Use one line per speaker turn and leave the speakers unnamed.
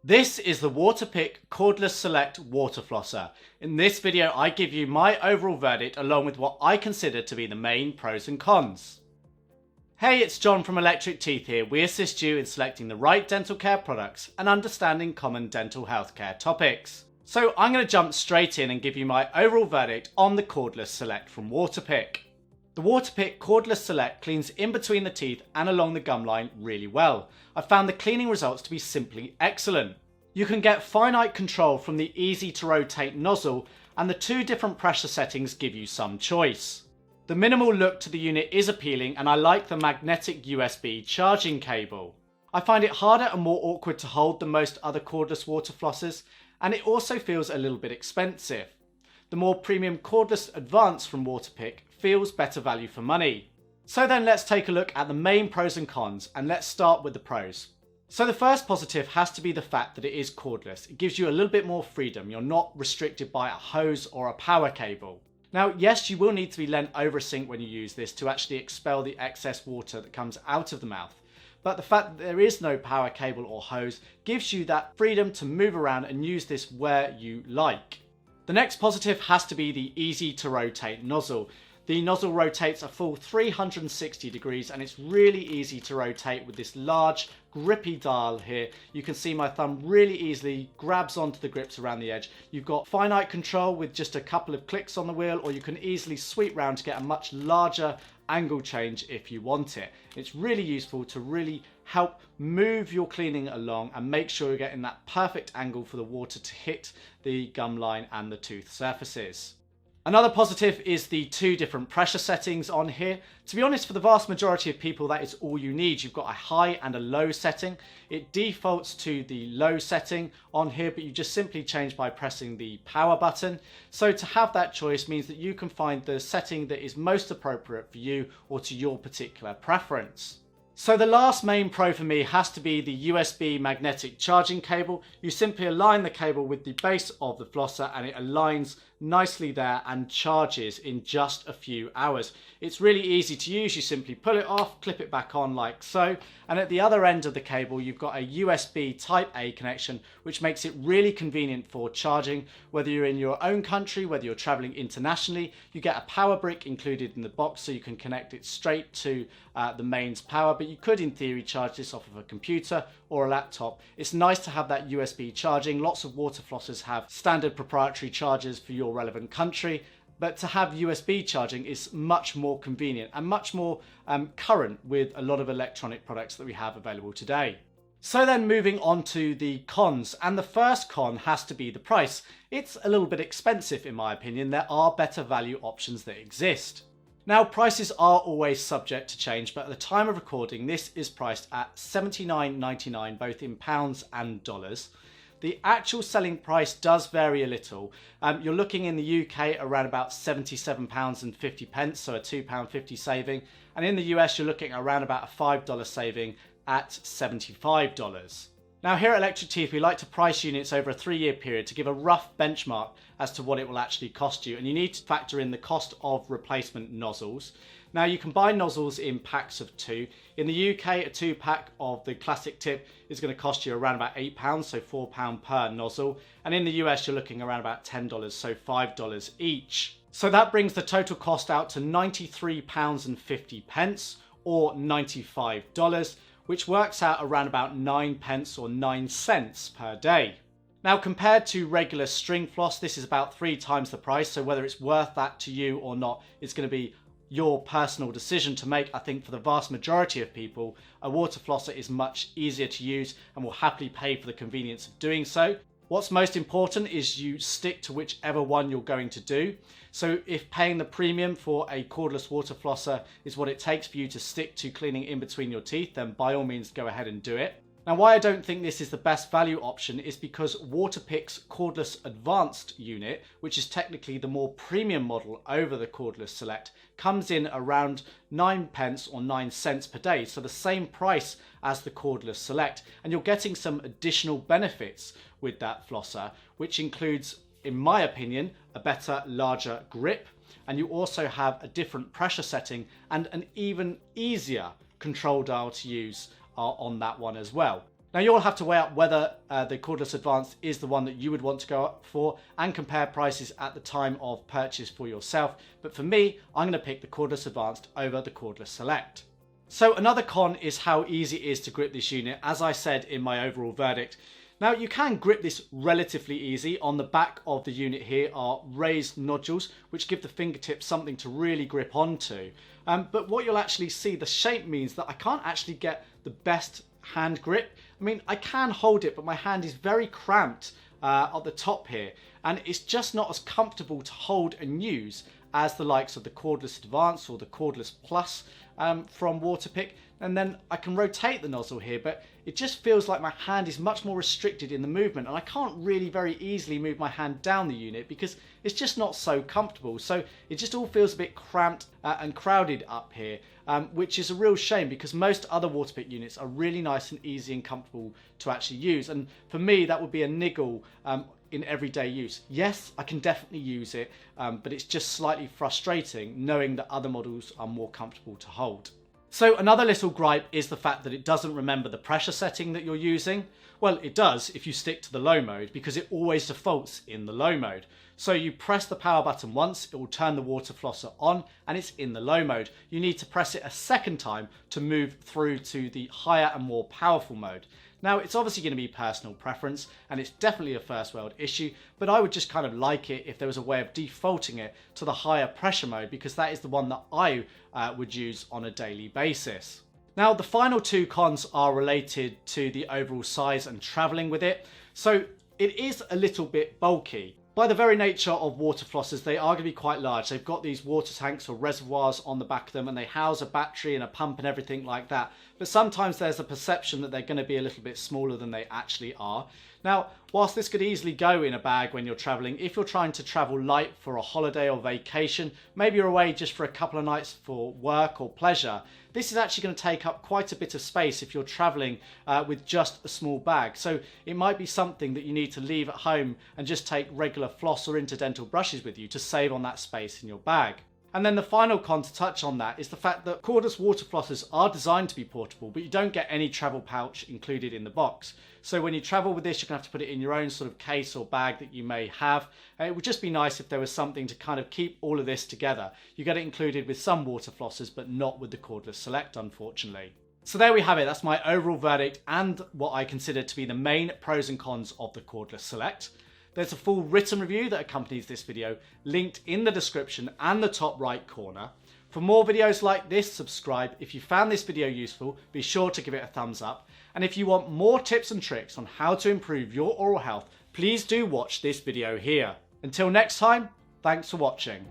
This is the Waterpik Cordless Select Water Flosser. In this video I give you my overall verdict along with what I consider to be the main pros and cons. Hey, it's John from Electricteeth here. We assist you in selecting the right dental care products and understanding common dental healthcare topics. So I'm going to jump straight in and give you my overall verdict on the Cordless Select from Waterpik. The Waterpik Cordless Select cleans in between the teeth and along the gum line really well. I found the cleaning results to be simply excellent. You can get finite control from the easy to rotate nozzle, and the two different pressure settings give you some choice. The minimal look to the unit is appealing, and I like the magnetic USB charging cable. I find it harder and more awkward to hold than most other cordless water flossers, and it also feels a little bit expensive. The more premium Cordless Advanced from Waterpik feels better value for money. So then let's take a look at the main pros and cons, and let's start with the pros. So the first positive has to be the fact that it is cordless. It gives you a little bit more freedom. You're not restricted by a hose or a power cable. Now, yes, you will need to be leant over a sink when you use this to actually expel the excess water that comes out of the mouth. But the fact that there is no power cable or hose gives you that freedom to move around and use this where you like. The next positive has to be the easy to rotate nozzle. The nozzle rotates a full 360 degrees and it's really easy to rotate with this large grippy dial here. You can see my thumb really easily grabs onto the grips around the edge. You've got finite control with just a couple of clicks on the wheel, or you can easily sweep round to get a much larger angle change if you want it. It's really useful to really help move your cleaning along and make sure you're getting that perfect angle for the water to hit the gum line and the tooth surfaces. Another positive is the two different pressure settings on here. To be honest, for the vast majority of people, that is all you need. You've got a high and a low setting. It defaults to the low setting on here, but you just simply change by pressing the power button. So to have that choice means that you can find the setting that is most appropriate for you or to your particular preference. So the last main pro for me has to be the USB magnetic charging cable. You simply align the cable with the base of the flosser and it aligns nicely there and charges in just a few hours. It's really easy to use. You simply pull it off, clip it back on like so, and at the other end of the cable you've got a USB Type A connection, which makes it really convenient for charging. Whether you're in your own country, whether you're traveling internationally, you get a power brick included in the box so you can connect it straight to the mains power, but you could in theory charge this off of a computer or a laptop. It's nice to have that USB charging. Lots of water flossers have standard proprietary chargers for your relevant country, but to have USB charging is much more convenient and much more current with a lot of electronic products that we have available today. So then moving on to the cons, and the first con has to be the price. It's a little bit expensive in my opinion. There are better value options that exist. Now, prices are always subject to change, but at the time of recording, this is priced at $79.99, both in pounds and dollars. The actual selling price does vary a little. You're looking in the UK around about £77.50, so a £2.50 saving. And in the US, you're looking around about a $5 saving at $75. Now here at Electricteeth, we like to price units over a 3-year period to give a rough benchmark as to what it will actually cost you. And you need to factor in the cost of replacement nozzles. Now you can buy nozzles in packs of 2. In the UK, a 2-pack of the classic tip is going to cost you around about £8, so £4 per nozzle. And in the US, you're looking around about $10, so $5 each. So that brings the total cost out to £93.50 or $95. Which works out around about 9 pence or 9 cents per day. Now compared to regular string floss, this is about 3 times the price, so whether it's worth that to you or not, it's going to be your personal decision to make. I think for the vast majority of people, a water flosser is much easier to use and will happily pay for the convenience of doing so. What's most important is you stick to whichever one you're going to do. So if paying the premium for a cordless water flosser is what it takes for you to stick to cleaning in between your teeth, then by all means go ahead and do it. Now why I don't think this is the best value option is because Waterpik's Cordless Advanced unit, which is technically the more premium model over the Cordless Select, comes in around 9 pence or 9 cents per day, so the same price as the Cordless Select, and you're getting some additional benefits with that flosser, which includes, in my opinion, a better, larger grip, and you also have a different pressure setting and an even easier control dial to use on that one as well. Now you'll have to weigh up whether the Cordless Advanced is the one that you would want to go up for and compare prices at the time of purchase for yourself. But for me, I'm going to pick the Cordless Advanced over the Cordless Select. So another con is how easy it is to grip this unit, as I said in my overall verdict. Now you can grip this relatively easy. On the back of the unit here are raised nodules which give the fingertips something to really grip onto. But what you'll actually see, the shape means that I can't actually get the best hand grip. I mean, I can hold it, but my hand is very cramped at the top here, and it's just not as comfortable to hold and use as the likes of the Cordless Advanced or the Cordless Plus from Waterpik. And then I can rotate the nozzle here, but it just feels like my hand is much more restricted in the movement, and I can't really very easily move my hand down the unit because it's just not so comfortable. So it just all feels a bit cramped and crowded up here, which is a real shame because most other Waterpik units are really nice and easy and comfortable to actually use. And for me, that would be a niggle in everyday use. Yes, I can definitely use it, but it's just slightly frustrating knowing that other models are more comfortable to hold. So another little gripe is the fact that it doesn't remember the pressure setting that you're using. Well, it does if you stick to the low mode because it always defaults in the low mode. So you press the power button once, it will turn the water flosser on and it's in the low mode. You need to press it a second time to move through to the higher and more powerful mode. Now, it's obviously going to be personal preference and it's definitely a first world issue, but I would just kind of like it if there was a way of defaulting it to the higher pressure mode because that is the one that I would use on a daily basis. Now, the final two cons are related to the overall size and traveling with it. So it is a little bit bulky. By the very nature of water flossers, they are going to be quite large. They've got these water tanks or reservoirs on the back of them and they house a battery and a pump and everything like that. But sometimes there's a perception that they're going to be a little bit smaller than they actually are. Now, whilst this could easily go in a bag when you're traveling, if you're trying to travel light for a holiday or vacation, maybe you're away just for a couple of nights for work or pleasure, this is actually going to take up quite a bit of space if you're traveling with just a small bag. So it might be something that you need to leave at home and just take regular floss or interdental brushes with you to save on that space in your bag. And then the final con to touch on that is the fact that cordless water flossers are designed to be portable, but you don't get any travel pouch included in the box. So when you travel with this, you're going to have to put it in your own sort of case or bag that you may have. It would just be nice if there was something to kind of keep all of this together. You get it included with some water flossers, but not with the Cordless Select, unfortunately. So there we have it. That's my overall verdict and what I consider to be the main pros and cons of the Cordless Select. There's a full written review that accompanies this video, linked in the description and the top right corner. For more videos like this, subscribe. If you found this video useful, be sure to give it a thumbs up. And if you want more tips and tricks on how to improve your oral health, please do watch this video here. Until next time, thanks for watching.